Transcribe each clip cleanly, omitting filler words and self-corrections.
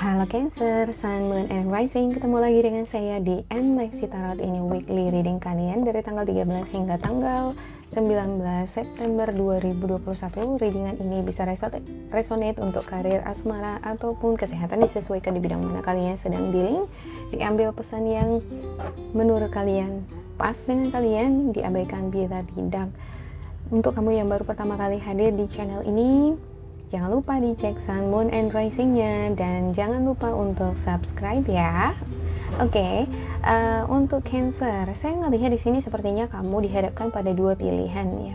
Halo Cancer, Sun, Moon, and Rising. Ketemu lagi dengan saya di Lexi Tarot. Ini weekly reading kalian dari tanggal 13 hingga tanggal 19 September 2021. Readingan ini bisa resonate untuk karir, asmara, ataupun kesehatan, disesuaikan di bidang mana kalian sedang dealing. Diambil pesan yang menurut kalian pas dengan kalian, diabaikan bila tidak. Untuk kamu yang baru pertama kali hadir di channel ini, jangan lupa dicek Sun, Moon, and Rising-nya, dan jangan lupa untuk subscribe ya. Oke, untuk Cancer, saya ngelihat di sini sepertinya kamu dihadapkan pada dua pilihan ya.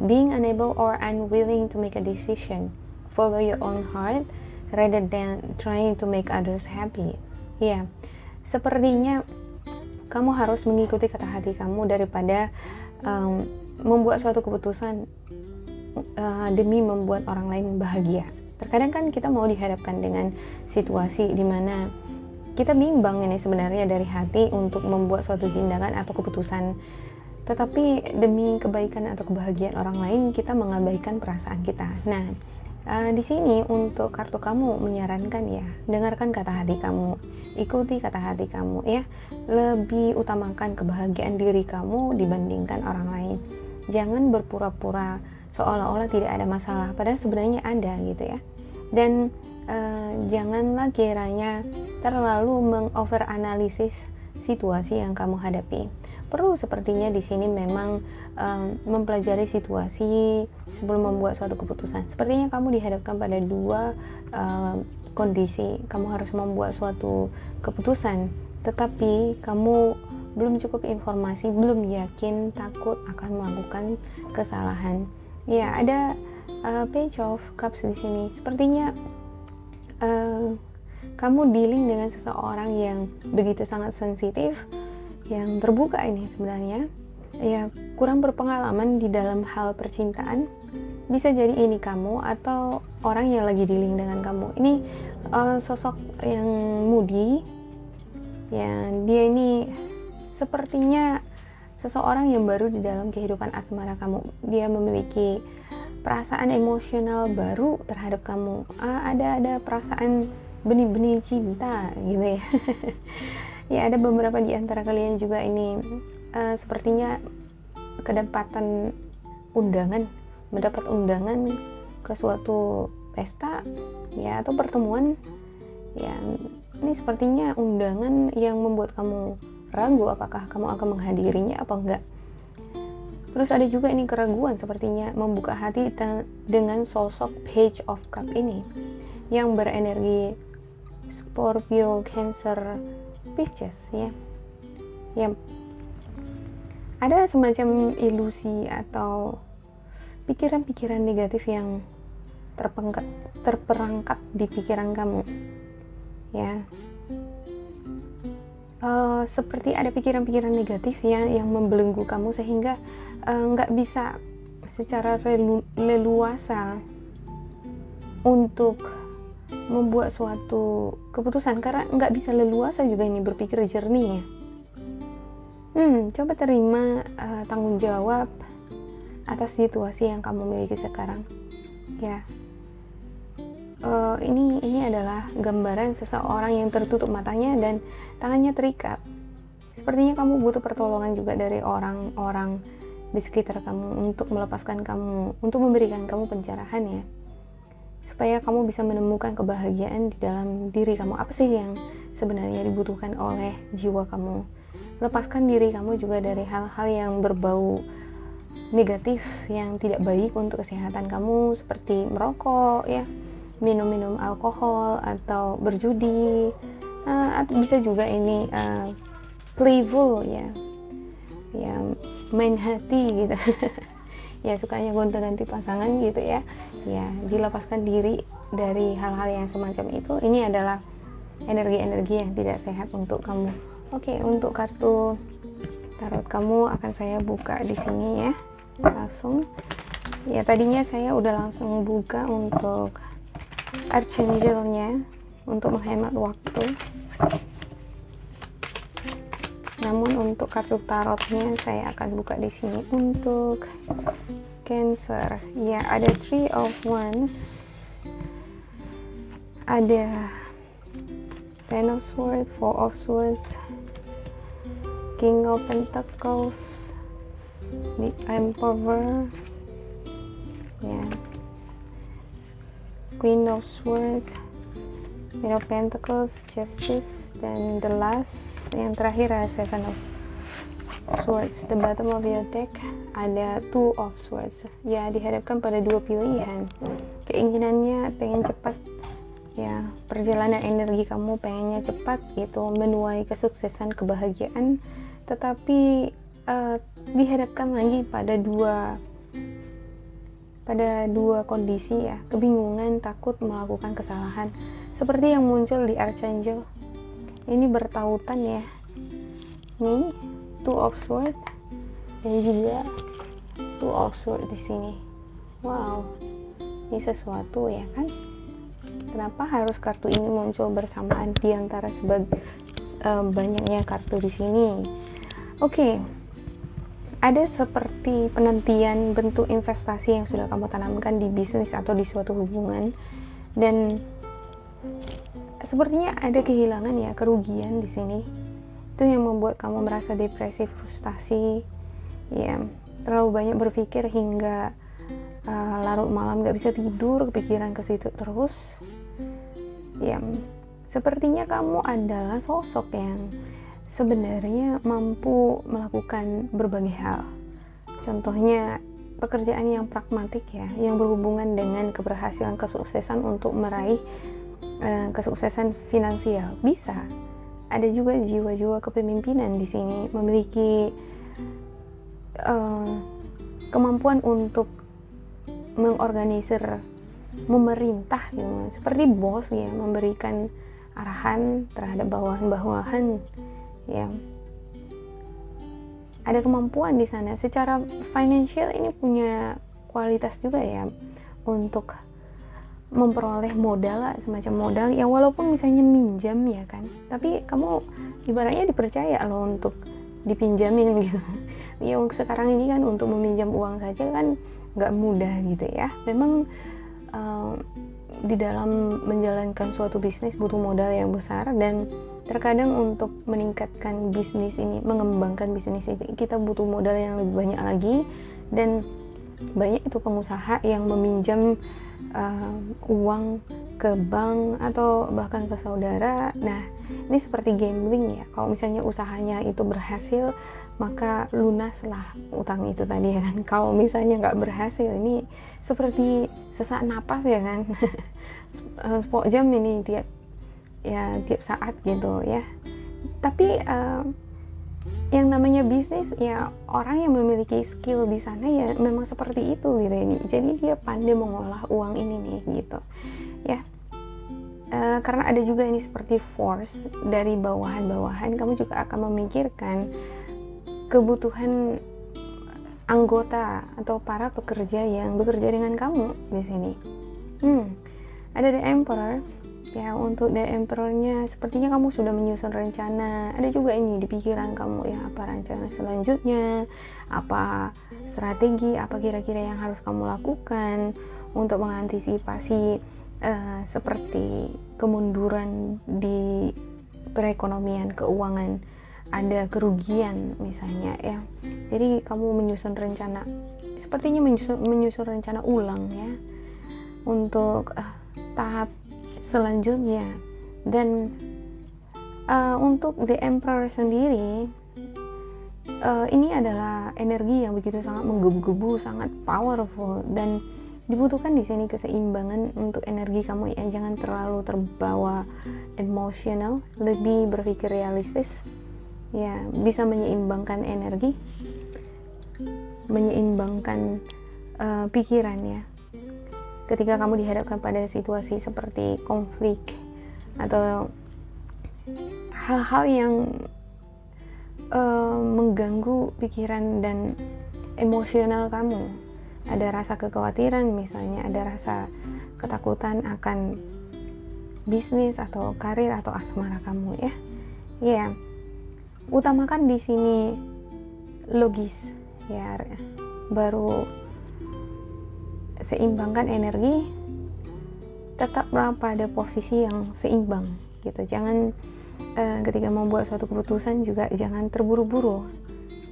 Being unable or unwilling to make a decision, follow your own heart rather than trying to make others happy. Ya, sepertinya kamu harus mengikuti kata hati kamu daripada membuat suatu keputusan demi membuat orang lain bahagia. Terkadang kan kita mau dihadapkan dengan situasi di mana kita bimbang ini sebenarnya dari hati untuk membuat suatu tindakan atau keputusan, tetapi demi kebaikan atau kebahagiaan orang lain kita mengabaikan perasaan kita. Nah, di sini untuk kartu kamu menyarankan ya, dengarkan kata hati kamu, ikuti kata hati kamu ya, lebih utamakan kebahagiaan diri kamu dibandingkan orang lain. Jangan berpura-pura seolah-olah tidak ada masalah, padahal sebenarnya ada gitu ya. Dan janganlah kiranya terlalu mengoveranalisis situasi yang kamu hadapi. Perlu sepertinya di sini memang mempelajari situasi sebelum membuat suatu keputusan. Sepertinya kamu dihadapkan pada dua kondisi. Kamu harus membuat suatu keputusan, tetapi kamu belum cukup informasi, belum yakin, takut akan melakukan kesalahan. Ya, ada Page of Cups di sini. Sepertinya kamu dealing dengan seseorang yang begitu sangat sensitif, yang terbuka ini sebenarnya. Ya, kurang berpengalaman di dalam hal percintaan. Bisa jadi ini kamu atau orang yang lagi dealing dengan kamu. Ini sosok yang moody. Ya, dia ini sepertinya seseorang yang baru di dalam kehidupan asmara kamu. Dia memiliki perasaan emosional baru terhadap kamu. Ada perasaan benih-benih cinta gitu ya. Ya, ada beberapa di antara kalian juga ini sepertinya kedapatan mendapat undangan ke suatu pesta ya, atau pertemuan ya. Ini sepertinya undangan yang membuat kamu ragu apakah kamu akan menghadirinya apa enggak. Terus ada juga ini keraguan sepertinya membuka hati dengan sosok Page of Cup ini yang berenergi Scorpio, Cancer, Pisces ya. Ya, ada semacam ilusi atau pikiran-pikiran negatif yang terperangkap di pikiran kamu ya. Seperti ada pikiran-pikiran negatif ya yang membelenggu kamu sehingga nggak bisa secara leluasa untuk membuat suatu keputusan, karena nggak bisa leluasa juga ini berpikir jernih ya. Coba terima tanggung jawab atas situasi yang kamu miliki sekarang ya. Ini adalah gambaran seseorang yang tertutup matanya dan tangannya terikat. Sepertinya kamu butuh pertolongan juga dari orang-orang di sekitar kamu untuk melepaskan kamu, untuk memberikan kamu pencerahan ya, supaya kamu bisa menemukan kebahagiaan di dalam diri kamu. Apa sih yang sebenarnya dibutuhkan oleh jiwa kamu? Lepaskan diri kamu juga dari hal-hal yang berbau negatif yang tidak baik untuk kesehatan kamu, seperti merokok ya, minum alkohol atau berjudi, atau bisa juga ini playful ya, main hati gitu. Ya, sukanya gonta-ganti pasangan gitu ya. Ya, dilepaskan diri dari hal-hal yang semacam itu. Ini adalah energi-energi yang tidak sehat untuk kamu. Oke, untuk kartu tarot kamu akan saya buka di sini ya, langsung. Ya, tadinya saya udah langsung buka untuk Archangel-nya untuk menghemat waktu. Namun untuk kartu tarotnya saya akan buka di sini untuk Cancer. Ya, ada Three of Wands, ada Ten of Swords, Four of Swords, King of Pentacles, the Emperor, ya, Queen of Swords, Queen of Pentacles, Justice, dan the last yang terakhir ada Seven of Swords. The bottom of your deck ada Two of Swords. Ya, dihadapkan pada dua pilihan. Keinginannya pengen cepat, ya, perjalanan energi kamu pengennya cepat gitu, menuai kesuksesan, kebahagiaan, tetapi dihadapkan lagi pada dua kondisi, ya, kebingungan, takut melakukan kesalahan, seperti yang muncul di Archangel. Ini bertautan, ya, nih Two of Swords dan juga Two of Swords di sini. Wow, ini sesuatu, ya kan? Kenapa harus kartu ini muncul bersamaan di antara banyaknya kartu di sini? Oke. Ada seperti penantian bentuk investasi yang sudah kamu tanamkan di bisnis atau di suatu hubungan, dan sepertinya ada kehilangan, ya, kerugian di sini. Itu yang membuat kamu merasa depresi, frustasi, ya, terlalu banyak berpikir hingga larut malam gak bisa tidur, kepikiran ke situ terus. Ya, sepertinya kamu adalah sosok yang sebenarnya mampu melakukan berbagai hal. Contohnya pekerjaan yang pragmatik, ya, yang berhubungan dengan keberhasilan, kesuksesan untuk meraih kesuksesan finansial bisa. Ada juga jiwa-jiwa kepemimpinan di sini, memiliki kemampuan untuk mengorganisir, memerintah, gitu, seperti bos, ya, memberikan arahan terhadap bawahan-bawahan, ya. Ada kemampuan di sana. Secara financial ini punya kualitas juga, ya, untuk memperoleh modal lah, semacam modal, ya, walaupun misalnya minjam, ya kan, tapi kamu ibaratnya dipercaya loh untuk dipinjamin gitu. Ya, sekarang ini kan untuk meminjam uang saja kan nggak mudah gitu, ya. Memang di dalam menjalankan suatu bisnis butuh modal yang besar, dan terkadang untuk meningkatkan bisnis ini, mengembangkan bisnis ini, kita butuh modal yang lebih banyak lagi, dan banyak itu pengusaha yang meminjam uang ke bank atau bahkan ke saudara. Nah, ini seperti gambling, ya. Kalau misalnya usahanya itu berhasil, maka lunaslah utang itu tadi, ya kan. Kalau misalnya nggak berhasil, ini seperti sesak napas, ya kan. Spot jam ini tiap saat gitu, ya. Tapi yang namanya bisnis, ya, orang yang memiliki skill di sana, ya, memang seperti itu gitu ini. Jadi dia pandai mengolah uang ini nih gitu, ya. Karena ada juga ini seperti force dari bawahan-bawahan, kamu juga akan memikirkan kebutuhan anggota atau para pekerja yang bekerja dengan kamu di sini. Ada The Emperor. Ya, untuk The Emperor-nya sepertinya kamu sudah menyusun rencana. Ada juga ini di pikiran kamu, ya, apa rencana selanjutnya, apa strategi, apa kira-kira yang harus kamu lakukan untuk mengantisipasi seperti kemunduran di perekonomian, keuangan, ada kerugian misalnya, ya. Jadi kamu menyusun rencana, sepertinya menyusun rencana ulang, ya, untuk tahap selanjutnya. Dan untuk The Emperor sendiri, ini adalah energi yang begitu sangat menggebu-gebu, sangat powerful, dan dibutuhkan di sini keseimbangan untuk energi kamu, ya. Jangan terlalu terbawa emosional, lebih berpikir realistis, ya, bisa menyeimbangkan energi, menyeimbangkan pikiran, ya. Ketika kamu dihadapkan pada situasi seperti konflik atau hal-hal yang mengganggu pikiran dan emosional kamu, ada rasa kekhawatiran misalnya, ada rasa ketakutan akan bisnis atau karir atau asmara kamu, ya. Ya, utamakan di sini logis, ya, baru seimbangkan energi, tetaplah pada posisi yang seimbang gitu. Jangan ketika membuat suatu keputusan juga jangan terburu-buru,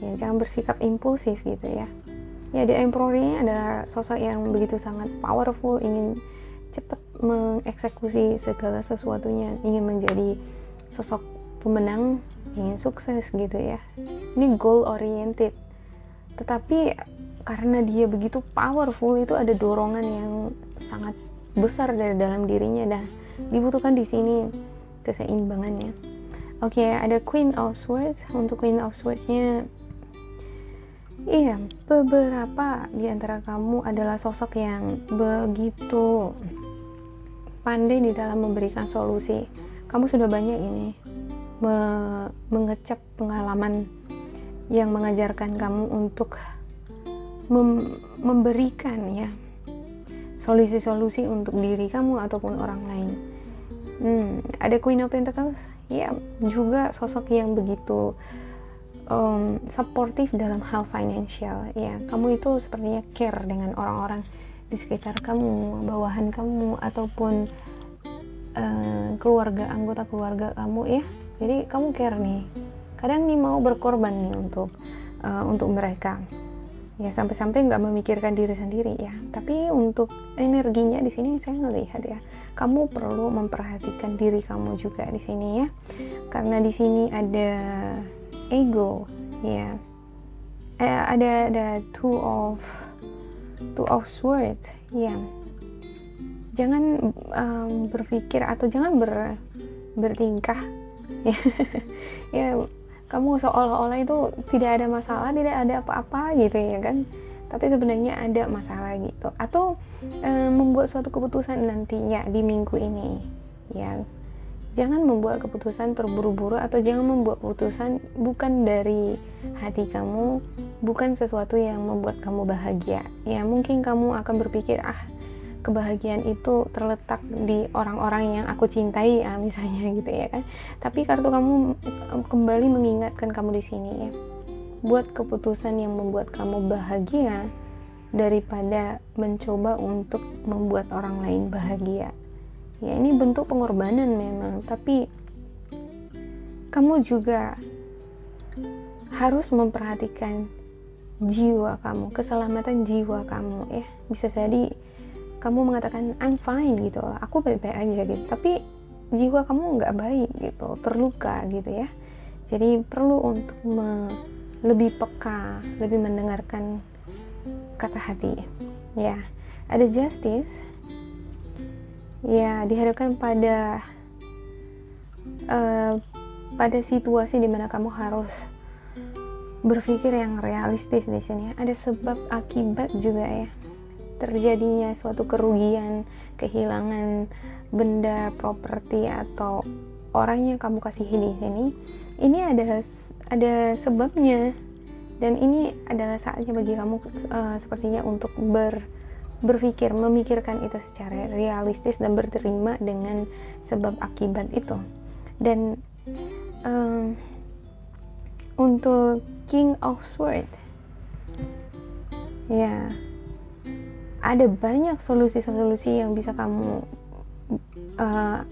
ya jangan bersikap impulsif gitu ya. Ya di Emperor ini ada sosok yang begitu sangat powerful, ingin cepat mengeksekusi segala sesuatunya, ingin menjadi sosok pemenang, ingin sukses gitu ya. Ini goal oriented, tetapi karena dia begitu powerful, itu ada dorongan yang sangat besar dari dalam dirinya. Dan dibutuhkan di sini keseimbangannya. Oke, ada Queen of Swords. Untuk Queen of Swords-nya, iya, beberapa di antara kamu adalah sosok yang begitu pandai di dalam memberikan solusi. Kamu sudah banyak ini mengecap pengalaman yang mengajarkan kamu untuk memberikan ya solusi-solusi untuk diri kamu ataupun orang lain. Ada Queen of Pentacles, ya juga sosok yang begitu supportive dalam hal financial. Ya, kamu itu sepertinya care dengan orang-orang di sekitar kamu, bawahan kamu ataupun anggota keluarga kamu ya. Jadi kamu care nih. Kadang nih mau berkorban nih untuk mereka. Ya sampai-sampai nggak memikirkan diri sendiri ya. Tapi untuk energinya di sini saya ngelihat ya, kamu perlu memperhatikan diri kamu juga di sini ya. Karena di sini ada ego ya. Ada two of swords ya. Jangan berpikir atau jangan bertingkah ya kamu seolah-olah itu tidak ada masalah, tidak ada apa-apa gitu ya kan, tapi sebenarnya ada masalah gitu. Atau membuat suatu keputusan nantinya di minggu ini ya, jangan membuat keputusan terburu-buru atau jangan membuat keputusan bukan dari hati kamu, bukan sesuatu yang membuat kamu bahagia ya. Mungkin kamu akan berpikir kebahagiaan itu terletak di orang-orang yang aku cintai ya, misalnya gitu ya kan. Tapi kartu kamu kembali mengingatkan kamu di sini ya, buat keputusan yang membuat kamu bahagia daripada mencoba untuk membuat orang lain bahagia. Ya ini bentuk pengorbanan memang, tapi kamu juga harus memperhatikan jiwa kamu, keselamatan jiwa kamu ya. Bisa jadi kamu mengatakan I'm fine gitu, aku baik-baik aja gitu, tapi jiwa kamu nggak baik gitu, terluka gitu ya. Jadi perlu untuk lebih peka, lebih mendengarkan kata hati ya. Ada Justice ya, dihadapkan pada situasi dimana kamu harus berpikir yang realistis di sini. Ada sebab akibat juga ya, terjadinya suatu kerugian, kehilangan benda, properti atau orang yang kamu kasihi di sini. Ini ada sebabnya, dan ini adalah saatnya bagi kamu sepertinya untuk berpikir, memikirkan itu secara realistis dan berterima dengan sebab akibat itu. Dan untuk King of Swords ya, ada banyak solusi-solusi yang bisa kamu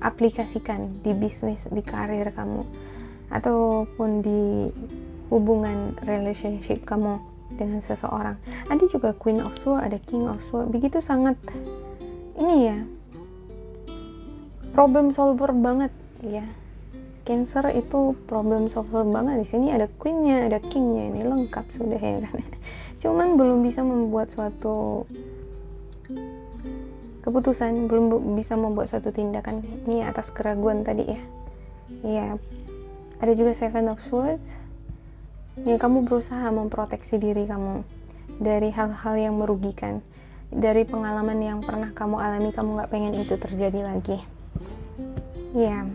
aplikasikan di bisnis, di karir kamu, ataupun di hubungan relationship kamu dengan seseorang. Ada juga Queen of Swords, ada King of Swords, begitu sangat ini ya, problem solver banget ya. Cancer itu problem solver banget. Di sini ada Queen-nya, ada King-nya, ini lengkap sudah ya kan. Cuman belum bisa membuat suatu keputusan, belum bisa membuat suatu tindakan ini atas keraguan tadi ya. Ya, ada juga Seven of Swords. Ya, kamu berusaha memproteksi diri kamu dari hal-hal yang merugikan, dari pengalaman yang pernah kamu alami. Kamu nggak pengen itu terjadi lagi. Ya,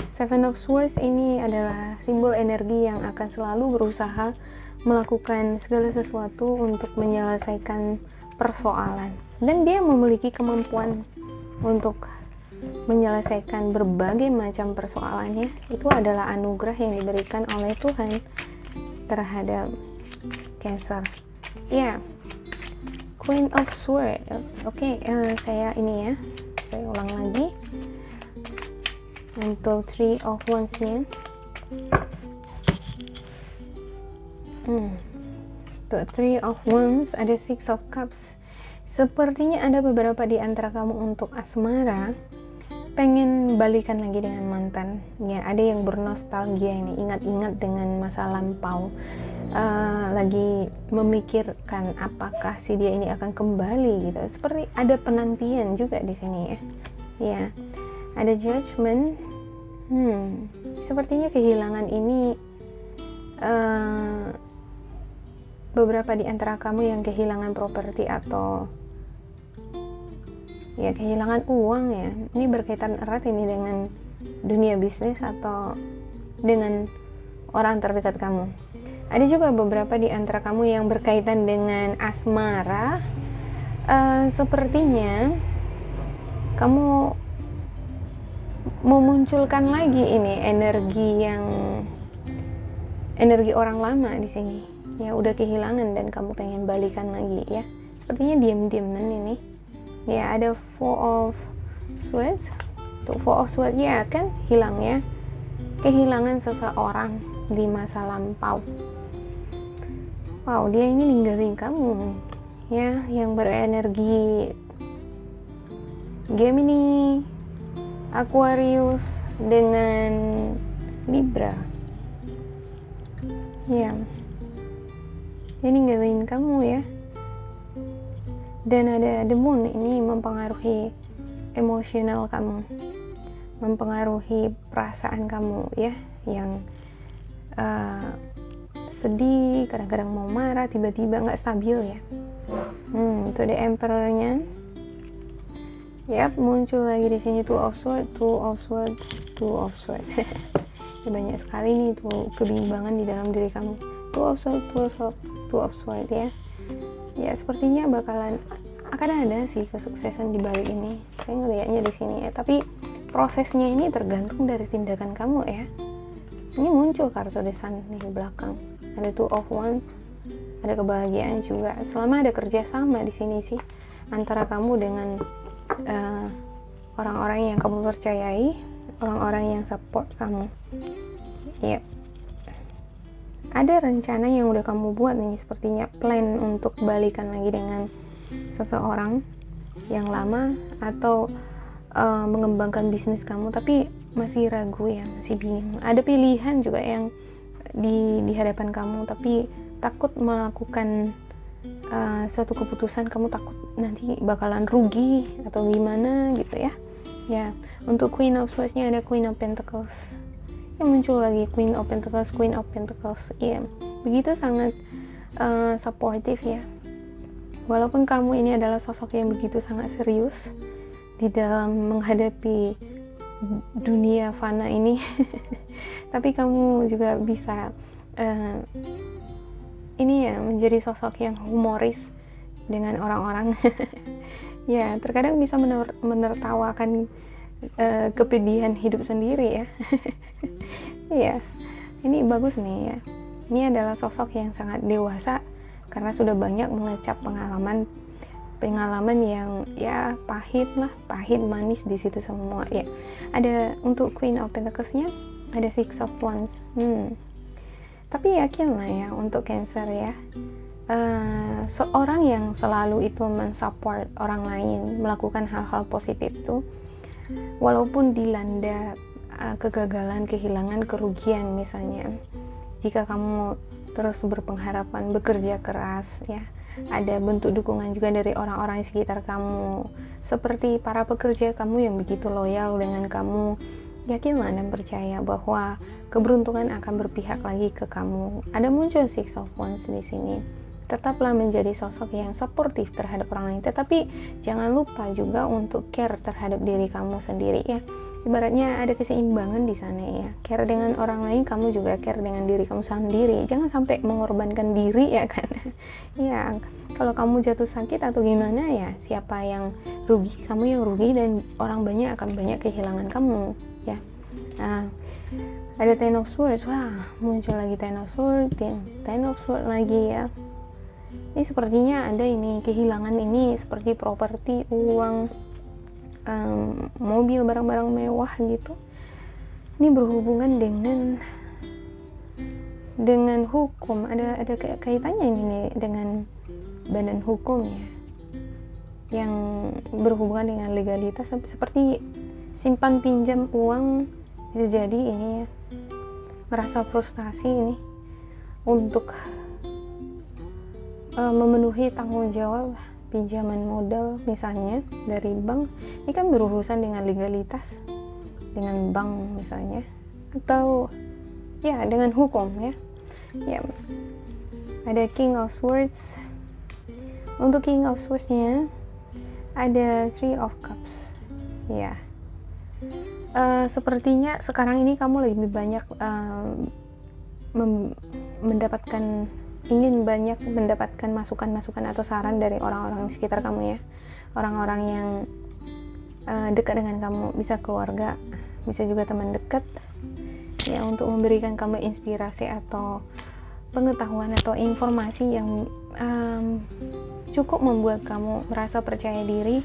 Seven of Swords ini adalah simbol energi yang akan selalu berusaha melakukan segala sesuatu untuk menyelesaikan persoalan, dan dia memiliki kemampuan untuk menyelesaikan berbagai macam persoalannya. Itu adalah anugerah yang diberikan oleh Tuhan terhadap Cancer ya. Queen of Swords. Oke, saya ulang lagi. Untuk Three of Wands-nya. Untuk Three of Wands ada Six of Cups. Sepertinya ada beberapa di antara kamu untuk asmara pengen balikan lagi dengan mantan. Ya, ada yang bernostalgia ini, ingat-ingat dengan masa lampau. Lagi memikirkan apakah si dia ini akan kembali gitu. Seperti ada penantian juga di sini ya. Ya, ada Judgment. Sepertinya kehilangan ini beberapa di antara kamu yang kehilangan properti atau ya kehilangan uang ya. Ini berkaitan erat ini dengan dunia bisnis atau dengan orang terdekat kamu. Ada juga beberapa di antara kamu yang berkaitan dengan asmara. Sepertinya kamu memunculkan lagi ini energi orang lama di sini. Ya udah kehilangan dan kamu pengen balikan lagi ya. Sepertinya diam-diaman ini. Ya ada Four of Swords. Tuh Four of Swords ya kan hilangnya kehilangan seseorang di masa lampau. Wow, dia ini ninggalin kamu ya, yang berenergi Gemini, Aquarius dengan Libra. Ya, dia ninggalin kamu ya. Dan ada The Moon, ini mempengaruhi emosional kamu, mempengaruhi perasaan kamu ya, yang sedih, kadang-kadang mau marah, tiba-tiba nggak stabil ya. Itu The Emperor-nya. Yap, muncul lagi di sini Two of Swords. Ya, banyak sekali nih tuh kebimbangan di dalam diri kamu. Two of Swords ya. Ya, sepertinya akan ada sih kesuksesan di balik ini. Saya ngelihatnya di sini ya. Tapi prosesnya ini tergantung dari tindakan kamu ya. Ini muncul kartu The Sun di belakang. Ada Two of Wands, ada kebahagiaan juga. Selama ada kerjasama di sini sih antara kamu dengan orang-orang yang kamu percayai, orang-orang yang support kamu. Ya, ada rencana yang udah kamu buat nih, sepertinya plan untuk balikan lagi dengan seseorang yang lama atau mengembangkan bisnis kamu, tapi masih ragu ya, masih bingung. Ada pilihan juga yang di hadapan kamu, tapi takut melakukan suatu keputusan, kamu takut nanti bakalan rugi atau gimana gitu ya. Ya, untuk Queen of Swords-nya ada Queen of Pentacles. Yang muncul lagi Queen of Pentacles. Ya, begitu sangat supportive ya. Walaupun kamu ini adalah sosok yang begitu sangat serius di dalam menghadapi dunia fana ini, tapi kamu juga bisa ini ya, menjadi sosok yang humoris dengan orang-orang. Ya, terkadang bisa menertawakan kepedihan hidup sendiri ya. Ya, ini bagus nih ya. Ini adalah sosok yang sangat dewasa karena sudah banyak mengecap pengalaman yang ya pahit manis di situ semua ya. Ada untuk Queen of Pentacles-nya ada Six of Wands. Tapi yakinlah ya untuk Cancer ya, seorang yang selalu itu mensupport orang lain melakukan hal-hal positif tuh, walaupun dilanda kegagalan, kehilangan, kerugian misalnya, jika kamu terus berpengharapan, bekerja keras ya, ada bentuk dukungan juga dari orang-orang di sekitar kamu, seperti para pekerja kamu yang begitu loyal dengan kamu. Yakinlah dan percaya bahwa keberuntungan akan berpihak lagi ke kamu. Ada muncul Six of Wands di sini. Tetaplah menjadi sosok yang suportif terhadap orang lain, tetapi jangan lupa juga untuk care terhadap diri kamu sendiri ya. Ibaratnya ada keseimbangan di sana ya. Care dengan orang lain, kamu juga care dengan diri kamu sendiri. Jangan sampai mengorbankan diri ya kan. Ya, kalau kamu jatuh sakit atau gimana ya, siapa yang rugi? Kamu yang rugi dan orang banyak akan banyak kehilangan kamu ya. Nah, ada Ten of Swords. Wah, muncul lagi Ten of Swords, Ten of Swords lagi ya. Ini sepertinya ada ini kehilangan ini seperti properti, uang, mobil, barang-barang mewah gitu. ini berhubungan dengan hukum, ada kaitannya ini nih dengan badan hukum ya, yang berhubungan dengan legalitas, seperti simpan pinjam uang. Bisa jadi ini ya, merasa frustasi ini untuk memenuhi tanggung jawab pinjaman modal misalnya dari bank. Ini kan berurusan dengan legalitas, dengan bank misalnya, atau ya dengan hukum ya. Ya, ada King of Swords. Untuk King of Swords-nya ada Three of Cups. Ya, sepertinya sekarang ini kamu lebih banyak ingin banyak mendapatkan masukan-masukan atau saran dari orang-orang di sekitar kamu ya, orang-orang yang dekat dengan kamu, bisa keluarga, bisa juga teman dekat ya, untuk memberikan kamu inspirasi atau pengetahuan atau informasi yang cukup membuat kamu merasa percaya diri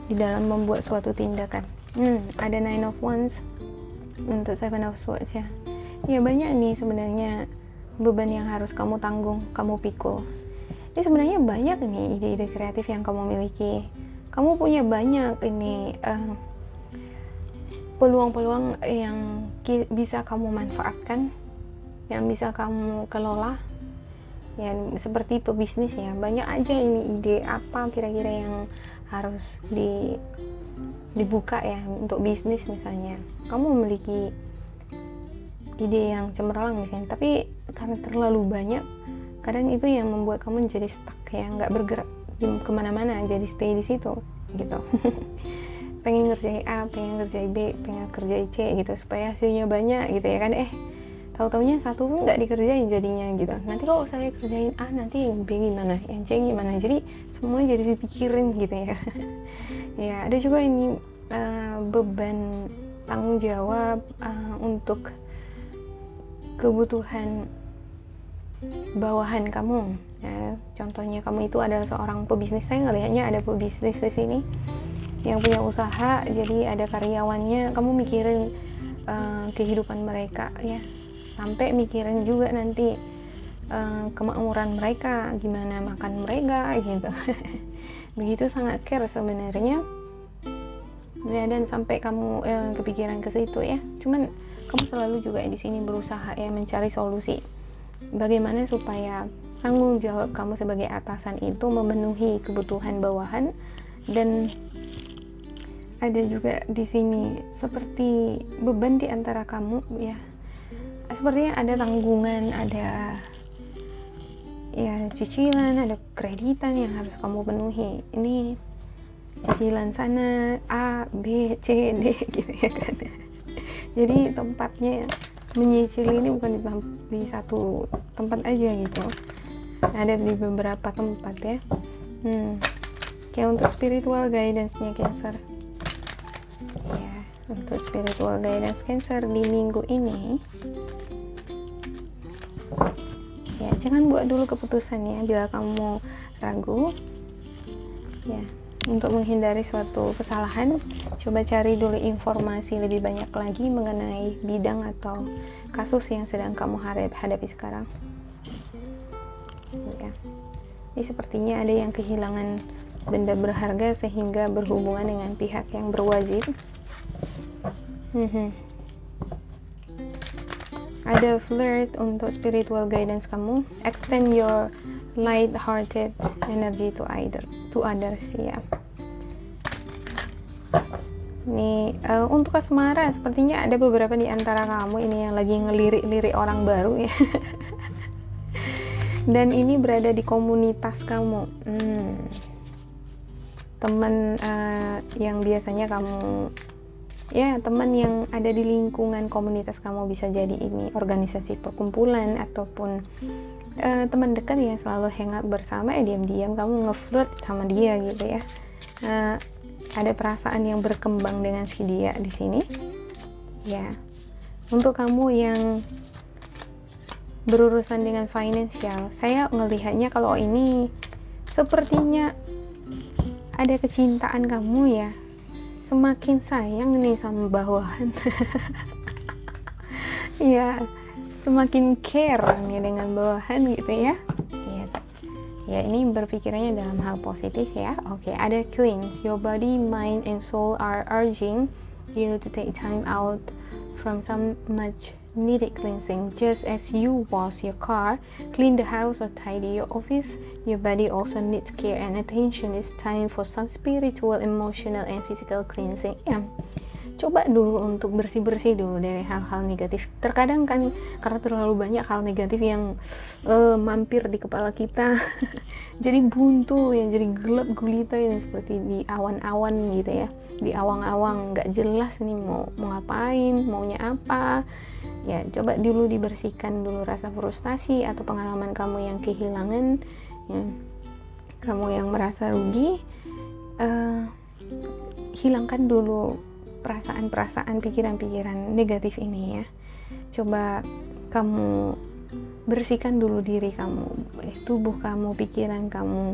di dalam membuat suatu tindakan. Ada Nine of Wands untuk Seven of Swords ya. Ya, banyak nih sebenarnya beban yang harus kamu tanggung, kamu pikul. Ini sebenarnya banyak nih ide-ide kreatif yang kamu miliki. Kamu punya banyak ini peluang-peluang yang bisa kamu manfaatkan, yang bisa kamu kelola ya, seperti pebisnis ya. Banyak aja ini ide apa kira-kira yang harus dibuka ya untuk bisnis misalnya. Kamu memiliki ide yang cemerlang misalnya, tapi karena terlalu banyak, kadang itu yang membuat kamu jadi stuck ya, nggak bergerak kemana-mana, jadi stay di situ gitu. Pengen ngerjain A, pengen ngerjain B, pengen kerjain C gitu supaya hasilnya banyak gitu ya kan, tahu-taunya satu pun nggak dikerjain jadinya gitu. Nanti kalau saya kerjain A, nanti yang B gimana, yang C gimana, jadi semua jadi dipikirin gitu ya. Ya, ada juga ini beban tanggung jawab untuk kebutuhan bawahan kamu ya. Contohnya kamu itu adalah seorang pebisnis, saya ngelihatnya ada pebisnis di sini yang punya usaha, jadi ada karyawannya, kamu mikirin kehidupan mereka ya, sampai mikirin juga nanti kemakmuran mereka, gimana makan mereka gitu. Begitu sangat care sebenarnya ya, dan sampai kamu kepikiran ke situ ya. Cuman kamu selalu juga di sini berusaha ya mencari solusi bagaimana supaya tanggung jawab kamu sebagai atasan itu memenuhi kebutuhan bawahan. Dan ada juga di sini seperti beban di antara kamu ya, sepertinya ada tanggungan, ada ya cicilan, ada kreditan yang harus kamu penuhi. Ini cicilan sana A, B, C, D gitu ya kan. Jadi tempatnya menyicil ini bukan di satu tempat aja gitu, ada di beberapa tempat ya. Kayak untuk spiritual guidance-nya Cancer ya, untuk spiritual guidance Cancer di minggu ini ya, jangan buat dulu keputusan ya bila kamu ragu ya. Untuk menghindari suatu kesalahan, coba cari dulu informasi lebih banyak lagi mengenai bidang atau kasus yang sedang kamu hadapi sekarang ya. Ini sepertinya ada yang kehilangan benda berharga sehingga berhubungan dengan pihak yang berwajib. Ada flirt untuk spiritual guidance kamu, extend your light-hearted energy to others ya. Nih untuk asmara, sepertinya ada beberapa di antara kamu ini yang lagi ngelirik-lirik orang baru ya. Dan ini berada di komunitas kamu, teman yang biasanya kamu ya, teman yang ada di lingkungan komunitas kamu, bisa jadi ini organisasi perkumpulan ataupun teman dekat yang selalu hangout bersama ya, diam-diam kamu ngeflirt sama dia gitu ya. Ada perasaan yang berkembang dengan si dia di sini ya. Untuk kamu yang berurusan dengan financial, saya ngelihatnya kalau ini sepertinya ada kecintaan kamu ya, semakin sayang nih sama bawahan. ya semakin care nih dengan bawahan gitu ya. Ya ini berpikirannya dalam hal positif ya. Oke, ada cleanse. Your body, mind, and soul are urging you to take time out from some much needed cleansing. Just as you wash your car, clean the house, or tidy your office, your body also needs care and attention. It's time for some spiritual, emotional, and physical cleansing. Ya, coba dulu untuk bersih-bersih dulu dari hal-hal negatif. Terkadang kan karena terlalu banyak hal negatif yang mampir di kepala kita jadi buntu, yang jadi gelap gulita, yang seperti di awan-awan gitu ya, di awang-awang, nggak jelas nih mau ngapain, maunya apa. Ya coba dulu dibersihkan dulu rasa frustasi atau pengalaman kamu yang kehilangan ya, kamu yang merasa rugi. Hilangkan dulu perasaan-perasaan, pikiran-pikiran negatif ini ya. Coba kamu bersihkan dulu diri kamu, tubuh kamu, pikiran kamu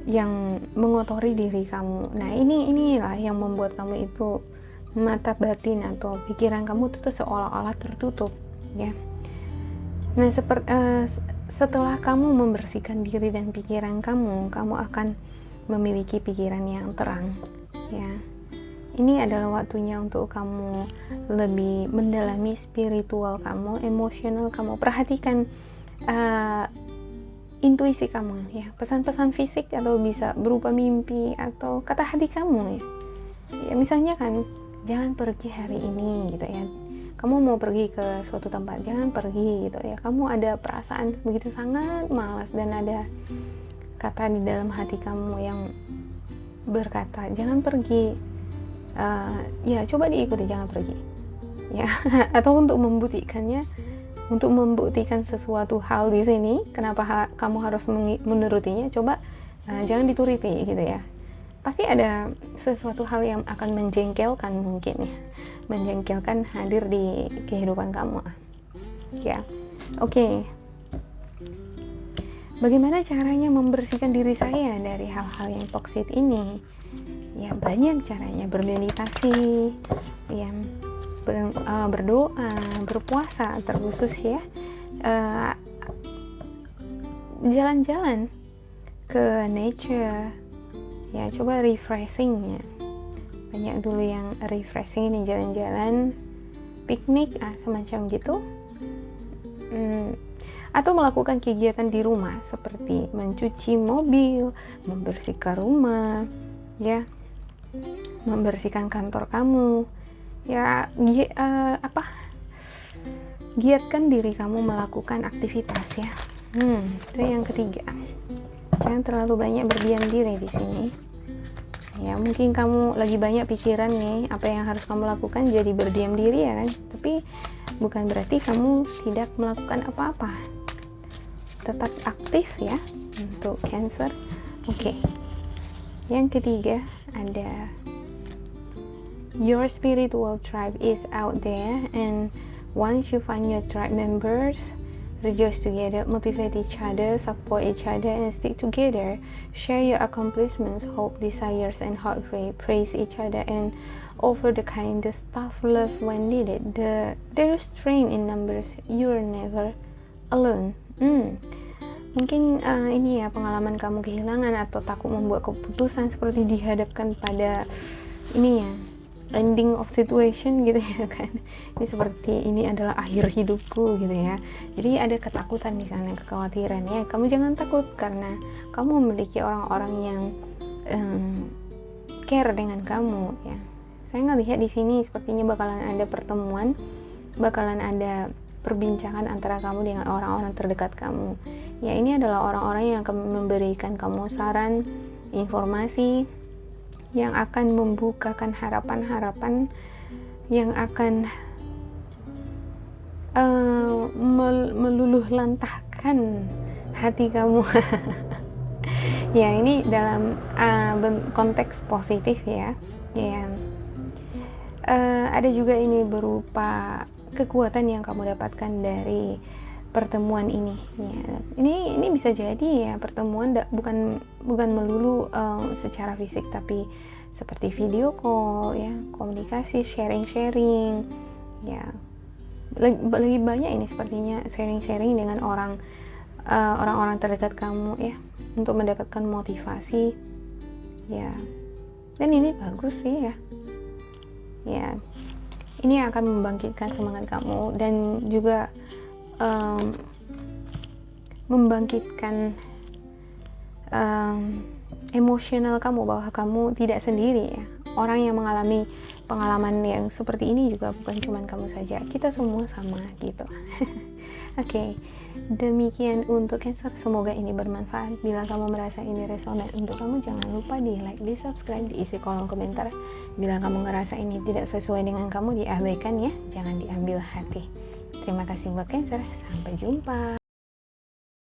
yang mengotori diri kamu. Nah inilah yang membuat kamu itu mata batin atau pikiran kamu itu seolah-olah tertutup ya. Nah setelah kamu membersihkan diri dan pikiran kamu akan memiliki pikiran yang terang ya. Ini adalah waktunya untuk kamu lebih mendalami spiritual kamu, emosional kamu. Perhatikan intuisi kamu ya, pesan-pesan fisik atau bisa berupa mimpi atau kata hati kamu ya. Ya misalnya kan, jangan pergi hari ini gitu ya. Kamu mau pergi ke suatu tempat, jangan pergi gitu ya. Kamu ada perasaan begitu sangat malas dan ada kata di dalam hati kamu yang berkata jangan pergi. Ya coba diikuti, jangan pergi ya. Atau untuk membuktikan sesuatu hal di sini, kenapa kamu harus menurutinya, coba jangan dituruti gitu ya. Pasti ada sesuatu hal yang akan menjengkelkan mungkin ya, menjengkelkan hadir di kehidupan kamu ya. Oke. Bagaimana caranya membersihkan diri saya dari hal-hal yang toksik ini? Ya banyak caranya, bermeditasi ya, berdoa, berpuasa terkhusus ya, jalan-jalan ke nature ya, coba refreshing ya. Banyak dulu yang refreshing ini, jalan-jalan, piknik semacam gitu. Atau melakukan kegiatan di rumah seperti mencuci mobil, membersihkan rumah ya, membersihkan kantor kamu ya, giatkan diri kamu melakukan aktivitas ya. Itu yang ketiga, jangan terlalu banyak berdiam diri di sini ya. Mungkin kamu lagi banyak pikiran nih apa yang harus kamu lakukan, jadi berdiam diri ya kan, tapi bukan berarti kamu tidak melakukan apa-apa. Tetap aktif ya untuk Cancer. Oke. Yang ketiga ada your spiritual tribe is out there, and once you find your tribe members, rejoice together, motivate each other, support each other, and stick together. Share your accomplishments, hope, desires, and heartbreak. Praise each other and offer the kindest tough love when needed. There is strength in numbers. You're never alone. Mungkin ini ya, pengalaman kamu kehilangan atau takut membuat keputusan seperti dihadapkan pada ini ya, ending of situation gitu ya kan. Ini seperti ini adalah akhir hidupku gitu ya. Jadi ada ketakutan di sana, kekhawatiran ya. Kamu jangan takut karena kamu memiliki orang-orang yang care dengan kamu ya. Saya ngelihat di sini sepertinya bakalan ada pertemuan, bakalan ada perbincangan antara kamu dengan orang-orang terdekat kamu. Ya ini adalah orang-orang yang akan memberikan kamu saran, informasi yang akan membukakan harapan-harapan, yang akan meluluh lantahkan hati kamu. Ya ini dalam konteks positif ya. Ada juga ini berupa kekuatan yang kamu dapatkan dari pertemuan ini ya. Ini bisa jadi ya pertemuan bukan melulu secara fisik, tapi seperti video call ya, komunikasi, sharing ya, lebih banyak ini sepertinya sharing-sharing dengan orang-orang terdekat kamu ya, untuk mendapatkan motivasi ya. Dan ini bagus sih ya. Ya, ini akan membangkitkan semangat kamu dan juga membangkitkan emosional kamu bahwa kamu tidak sendiri ya. Orang yang mengalami pengalaman yang seperti ini juga bukan cuma kamu saja, kita semua sama gitu. Oke, demikian untuk Cancer. Semoga ini bermanfaat. Bila kamu merasa ini resonan untuk kamu, jangan lupa di like, di subscribe, diisi kolom komentar. Bila kamu ngerasa ini tidak sesuai dengan kamu, diabaikan ya, jangan diambil hati. Terima kasih buat Cancer, sampai jumpa.